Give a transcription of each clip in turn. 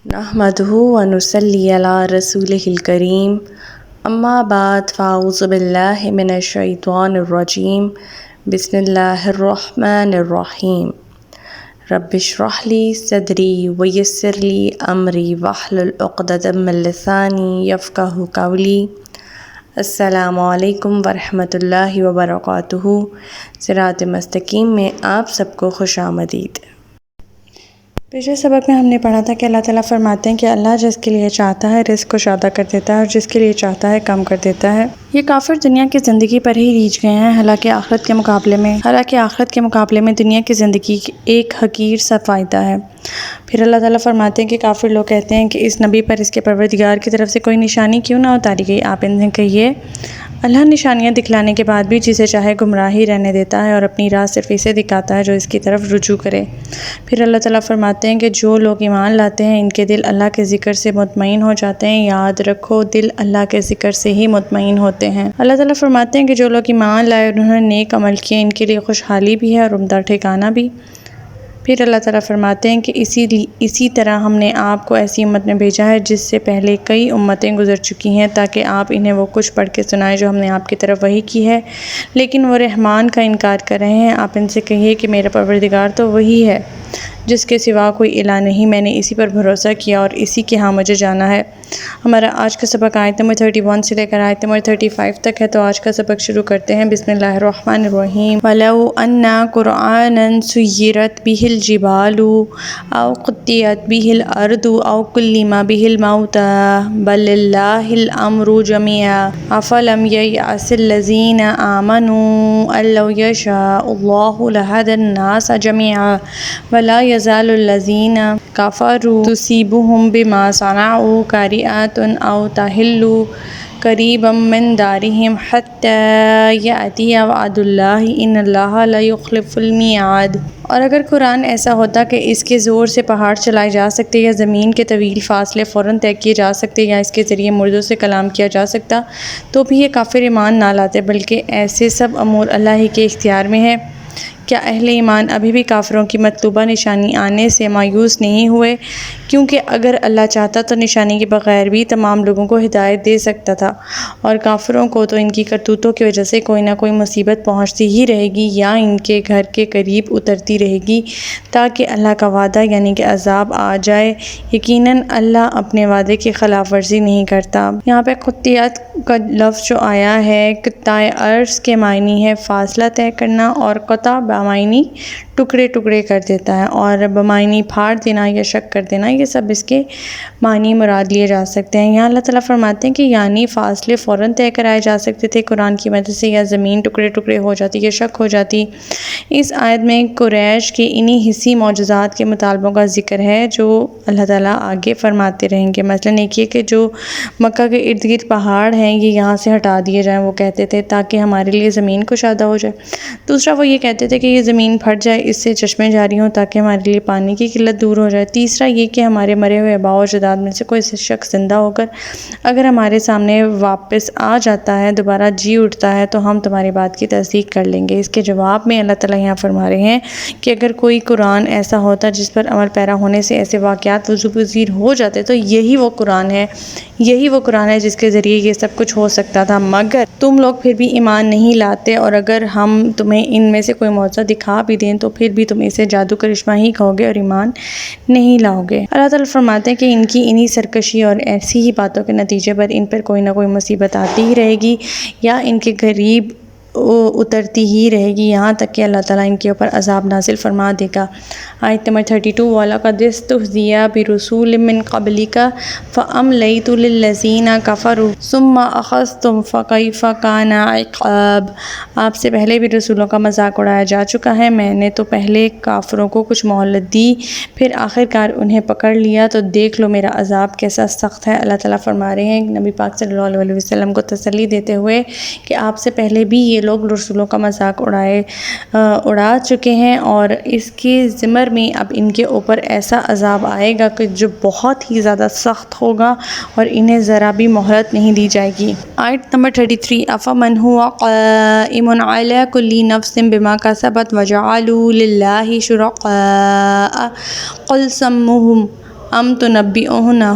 نحمده ونصلي على رسوله الكريم اما بعد فاعوذ بالله من الشيطان الرجيم بسم الله الرحمن الرحيم رب اشرح لي صدري ويسر لي امري واحلل عقدة من لساني يفقهوا قولي السلام علیکم ورحمۃ اللہ وبرکاتہ۔ صراط مستقیم میں آپ سب کو خوش آمدید۔ پچھلے سبق میں ہم نے پڑھا تھا کہ اللہ تعالیٰ فرماتے ہیں کہ اللہ جس کے لیے چاہتا ہے رزق کو زیادہ کر دیتا ہے اور جس کے لیے چاہتا ہے کم کر دیتا ہے۔ یہ کافر دنیا کی زندگی پر ہی ریجھ گئے ہیں، حالانکہ آخرت کے مقابلے میں دنیا کی زندگی ایک حقیر سا فائدہ ہے۔ پھر اللہ تعالیٰ فرماتے ہیں کہ کافر لوگ کہتے ہیں کہ اس نبی پر اس کے پروردگار کی طرف سے کوئی نشانی کیوں نہ اتاری گئی۔ آپ ان سے کہیے، اللہ نشانیاں دکھلانے کے بعد بھی جسے چاہے گمراہی رہنے دیتا ہے اور اپنی راہ صرف اسے دکھاتا ہے جو اس کی طرف رجوع کرے۔ پھر اللہ تعالیٰ فرماتے ہیں کہ جو لوگ ایمان لاتے ہیں ان کے دل اللہ کے ذکر سے مطمئن ہو جاتے ہیں۔ یاد رکھو، دل اللہ کے ذکر سے ہی مطمئن ہوتے ہیں۔ اللہ تعالیٰ فرماتے ہیں کہ جو لوگ ایمان لائے اور انہوں نے نیک عمل کیے ان کے لیے خوشحالی بھی ہے اور عمدہ ٹھکانہ بھی۔ پھر اللہ تعالیٰ فرماتے ہیں کہ اسی طرح ہم نے آپ کو ایسی امت میں بھیجا ہے جس سے پہلے کئی امتیں گزر چکی ہیں تاکہ آپ انہیں وہ کچھ پڑھ کے سنائیں جو ہم نے آپ کی طرف وحی کی ہے، لیکن وہ رحمان کا انکار کر رہے ہیں۔ آپ ان سے کہیے کہ میرا پروردگار تو وہی ہے جس کے سوا کوئی الہ نہیں، میں نے اسی پر بھروسہ کیا اور اسی کے ہاں مجھے جانا ہے۔ ہمارا آج کا سبق آیت نمبر 31 سے لے کر آیت نمبر 35 تک ہے، تو آج کا سبق شروع کرتے ہیں۔ بسم اللہ الرحمن الرحیم۔ وَلَوْ أَنَّا قُرْآنًا سُيِّرَتْ بِهِ الْجِبَالُ أَوْ قُطِّعَتْ بِهِ الْأَرْضُ أَوْ كُلِّمَ بِهِ الْمَوْتَىٰ بَل لِلَّهِ الْأَمْرُ جَمِيعًا أَفَلَمْ يَيْأَسِ الَّذِينَ آمَنُوا أَن لَّوْ يَشَاءُ اللَّهُ لَهَدَى النَّاسَ جَمِيعًا وَلَا يَزَالُ الَّذِينَ كَفَرُوا تُصِيبُهُم بِمَا صَنَعُوا قَارِعَةٌ أَوْ تَحِلُّ قَرِيبًا مِّن دَارِهِمْ حَتَّىٰ يَأْتِيَ وَعْدُ اللَّهِ إِنَّ اللَّهَ لَا يُخْلِفُ الْمِيعَادَ۔ اور اگر قرآن ایسا ہوتا کہ اس کے زور سے پہاڑ چلائے جا سکتے یا زمین کے طویل فاصلے فوراً طے کیے جا سکتے یا اس کے ذریعے مردوں سے کلام کیا جا سکتا تو بھی یہ کافر ایمان نہ لاتے، بلکہ ایسے سب امور اللہ ہی کے اختیار میں ہے۔ کیا اہل ایمان ابھی بھی کافروں کی مطلوبہ نشانی آنے سے مایوس نہیں ہوئے؟ کیونکہ اگر اللہ چاہتا تو نشانی کے بغیر بھی تمام لوگوں کو ہدایت دے سکتا تھا، اور کافروں کو تو ان کی کرتوتوں کی وجہ سے کوئی نہ کوئی مصیبت پہنچتی ہی رہے گی یا ان کے گھر کے قریب اترتی رہے گی تاکہ اللہ کا وعدہ یعنی کہ عذاب آ جائے۔ یقیناً اللہ اپنے وعدے کی خلاف ورزی نہیں کرتا۔ یہاں پہ قطعیت کا لفظ جو آیا ہے، قطع ارض کے معنی ہے فاصلہ طے کرنا، اور قطع بمعنی ٹکڑے ٹکڑے کر دیتا ہے، اور بمعنی پھاڑ دینا یا شک کر دینا، یہ سب اس کے معنی مراد لیے جا سکتے ہیں۔ یہاں اللہ تعالیٰ فرماتے ہیں کہ یعنی فاصلے فوراً طے کرائے جا سکتے تھے قرآن کی مدد سے، یا زمین ٹکڑے ٹکڑے ہو جاتی یا شک ہو جاتی۔ اس آیت میں قریش کے انہی حصی معجزات کے مطالبوں کا ذکر ہے جو اللہ تعالیٰ آگے فرماتے رہیں گے۔ مثلاً ایک یہ کہ جو مکہ کے ارد گرد پہاڑ ہیں یہ یہاں سے ہٹا دیے جائیں، وہ کہتے تھے تاکہ ہمارے لیے زمین کشادہ ہو جائے۔ دوسرا وہ یہ کہتے تھے کہ یہ زمین پھٹ جائے، اس سے چشمے جاری ہوں تاکہ ہمارے لیے پانی کی قلت دور ہو جائے۔ تیسرا یہ کہ ہمارے مرے ہوئے آباء و اجداد میں سے کوئی شخص زندہ ہو کر اگر ہمارے سامنے واپس آ جاتا ہے، دوبارہ جی اٹھتا ہے، تو ہم تمہاری بات کی تصدیق کر لیں گے۔ اس کے جواب میں اللہ تعالیٰ یہاں فرما رہے ہیں کہ اگر کوئی قرآن ایسا ہوتا جس پر عمل پیرا ہونے سے ایسے واقعات وضو پذیر ہو جاتے تو یہی وہ قرآن ہے جس کے ذریعے یہ سب کچھ ہو سکتا تھا، مگر تم لوگ پھر بھی ایمان نہیں لاتے، اور اگر ہم تمہیں ان میں سے کوئی معجزہ دکھا بھی دیں تو پھر بھی تم اسے جادو کرشمہ ہی کہو گے اور ایمان نہیں لاؤ گے۔ اللہ تعالیٰ فرماتے ہیں کہ ان کی انہی سرکشی اور ایسی ہی باتوں کے نتیجے پر ان پر کوئی نہ کوئی مصیبت آتی ہی رہے گی یا ان کے قریب اترتی ہی رہے گی، یہاں تک کہ اللہ تعالیٰ ان کے اوپر عذاب نازل فرما دے گا۔ آیت نمبر 32۔ وَلَقَدِ اسْتُهْزِئَ بِرُسُولٍ مِّن قَبْلِكَ فَأَمْلَيْتُ لِلَّذِينَ كَفَرُوا ثُمَّ أَخَذْتُهُمْ فَكَيْفَ كَانَ عِقَابِ۔ آپ سے پہلے بھی رسولوں کا مذاق اڑایا جا چکا ہے، میں نے تو پہلے کافروں کو کچھ مہلت دی، پھر آخرکار انہیں پکڑ لیا، تو دیکھ لو میرا عذاب کیسا سخت ہے۔ اللہ تعالیٰ فرما رہے ہیں نبی پاک صلی اللہ علیہ وسلم کو تسلی دیتے ہوئے کہ آپ سے پہلے بھی یہ لوگ رسولوں کا مذاق اڑا چکے ہیں، اور اس کے ضمر میں اب ان کے اوپر ایسا عذاب آئے گا کہ جو بہت ہی زیادہ سخت ہوگا اور انہیں ذرا بھی مہلت نہیں دی جائے گی۔ آیت نمبر 33۔ أَفَمَنْ هُوَ قَائِمٌ عَلَىٰ كُلِّ نَفْسٍ بِمَا كَسَبَتْ وَجَعَلُوا لِلَّهِ شُرَكَاءَ قُلْ سَمُّوهُمْ ام تنبئونہ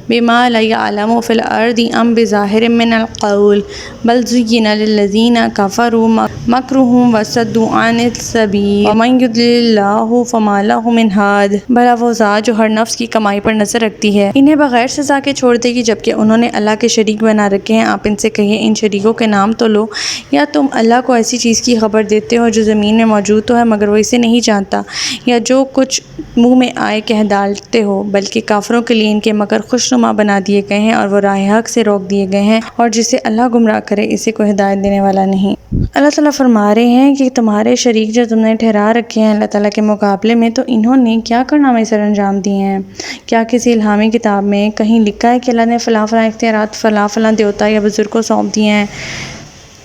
بما لا يعلم في الأرض أم بظاهر من القول بل زين للذين كفروا مكرهم وصدوا عن السبيل ومن يضلل الله فما له من هاد۔ بھلا وہ ذات جو ہر نفس کی کمائی پر نظر رکھتی ہے انہیں بغیر سزا کے چھوڑ دے گی جبکہ انہوں نے اللہ کے شریک بنا رکھے ہیں۔ آپ ان سے کہیے ان شریکوں کے نام تو لو، یا تم اللہ کو ایسی چیز کی خبر دیتے ہو جو زمین میں موجود تو ہے مگر وہ اسے نہیں جانتا، یا جو کچھ منہ میں آئے کہہ ڈالتے ہو، بلکہ کافروں کے لیے ان کے مگر خوشنما بنا دیے گئے ہیں اور وہ راہ حق سے روک دیے گئے ہیں، اور جسے اللہ گمراہ کرے اسے کوئی ہدایت دینے والا نہیں۔ اللہ تعالیٰ فرما رہے ہیں کہ تمہارے شریک جو تم نے ٹھہرا رکھے ہیں اللہ تعالیٰ کے مقابلے میں، تو انہوں نے کیا کارنامے سر انجام دیے ہیں؟ کیا کسی الہامی کتاب میں کہیں لکھا ہے کہ اللہ نے فلاں فلاں اختیارات فلاں فلاں دیوتا یا بزرگ کو سونپ دیے ہیں؟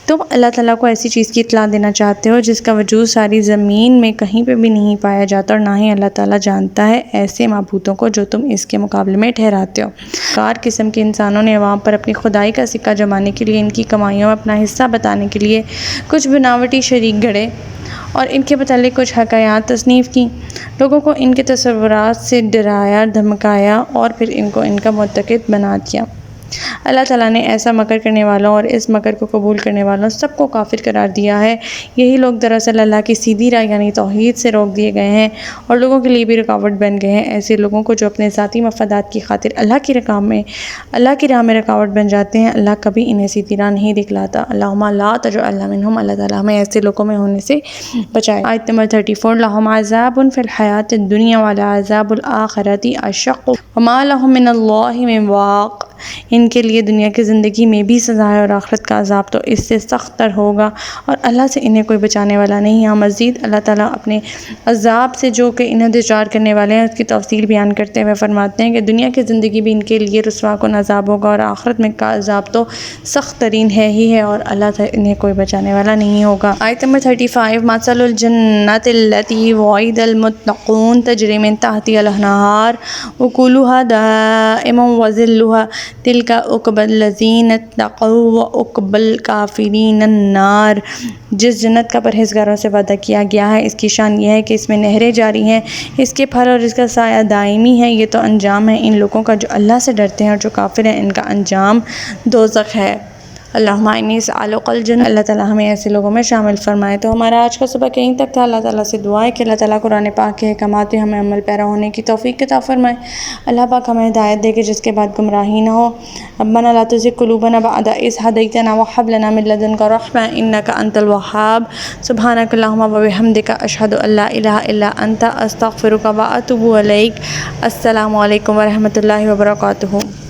تم اللہ تعالیٰ کو ایسی چیز کی اطلاع دینا چاہتے ہو جس کا وجود ساری زمین میں کہیں پہ بھی نہیں پایا جاتا، اور نہ ہی اللہ تعالیٰ جانتا ہے ایسے معبودوں کو جو تم اس کے مقابلے میں ٹھہراتے ہو۔ کار قسم کے انسانوں نے عوام پر اپنی خدائی کا سکہ جمانے کے لیے ان کی کمائیوں میں اپنا حصہ بتانے کے لیے کچھ بناوٹی شریک گھڑے اور ان کے متعلق کچھ حکایات تصنیف کی، لوگوں کو ان کے تصورات سے ڈرایا دھمکایا اور پھر ان کو ان کا معتقد بنا دیا۔ اللہ تعالیٰ نے ایسا مکر کرنے والوں اور اس مکر کو قبول کرنے والوں سب کو کافر قرار دیا ہے۔ یہی لوگ دراصل اللہ کی سیدھی راہ یعنی توحید سے روک دیے گئے ہیں اور لوگوں کے لیے بھی رکاوٹ بن گئے ہیں۔ ایسے لوگوں کو جو اپنے ذاتی مفادات کی خاطر اللہ کی راہ میں رکاوٹ بن جاتے ہیں، اللہ کبھی انہیں سیدھی راہ نہیں دکھلاتا۔ اللہم لا تجعلنا منہم، اللہ تعالیٰ ہمیں ایسے لوگوں میں ہونے سے بچائے۔ آیت نمبر 34، لہم عذاب فی الحیاۃ الدنیا ولعذاب الآخرۃ اشق وما لہم من اللہ من واق۔ ان کے لیے دنیا کی زندگی میں بھی سزا ہے اور آخرت کا عذاب تو اس سے سخت تر ہوگا، اور اللہ سے انہیں کوئی بچانے والا نہیں۔ یہاں مزید اللہ تعالیٰ اپنے عذاب سے جو کہ انہیں دچار کرنے والے ہیں اس کی تفصیل بیان کرتے ہوئے فرماتے ہیں کہ دنیا کی زندگی بھی ان کے لیے رسوا کن عذاب ہوگا اور آخرت میں کا عذاب تو سخت ترین ہے ہی ہے، اور اللہ سے انہیں کوئی بچانے والا نہیں ہوگا۔ آیت نمبر 35، مثل الجنۃ التی وعد المتقون تجری من تحتها الانہار اکلها دائم وظلها تلک عقبی الذین اتقوا وعقبی الکافرین النار۔ جس جنت کا پرہیزگاروں سے وعدہ کیا گیا ہے اس کی شان یہ ہے کہ اس میں نہریں جاری ہیں، اس کے پھل اور اس کا سایہ دائمی ہے۔ یہ تو انجام ہے ان لوگوں کا جو اللہ سے ڈرتے ہیں، اور جو کافر ہیں ان کا انجام دوزخ ہے۔ اللہم انی اسألک الجنہ، اللہ تعالیٰ ہمیں ایسے لوگوں میں شامل فرمائے۔ تو ہمارا آج کا صبح یہیں تک تھا۔ اللہ تعالیٰ سے دعا ہے کہ اللہ تعالیٰ قرآن پاک کے احکامات پہ ہمیں عمل پیرا ہونے کی توفیق عطا فرمائے۔ اللہ پاک ہمیں ہدایت دے کہ جس کے بعد گمراہی نہ ہو۔ ربنا لا تزغ قلوبنا بعد إذ هديتنا وهب لنا من لدنك رحمة إنك أنت الوهاب۔ سبحانك اللهم وبحمدك أشهد أن لا إله إلا أنت أستغفرك وأتوب إليك۔ السلام علیکم ورحمۃ اللہ وبرکاتہ۔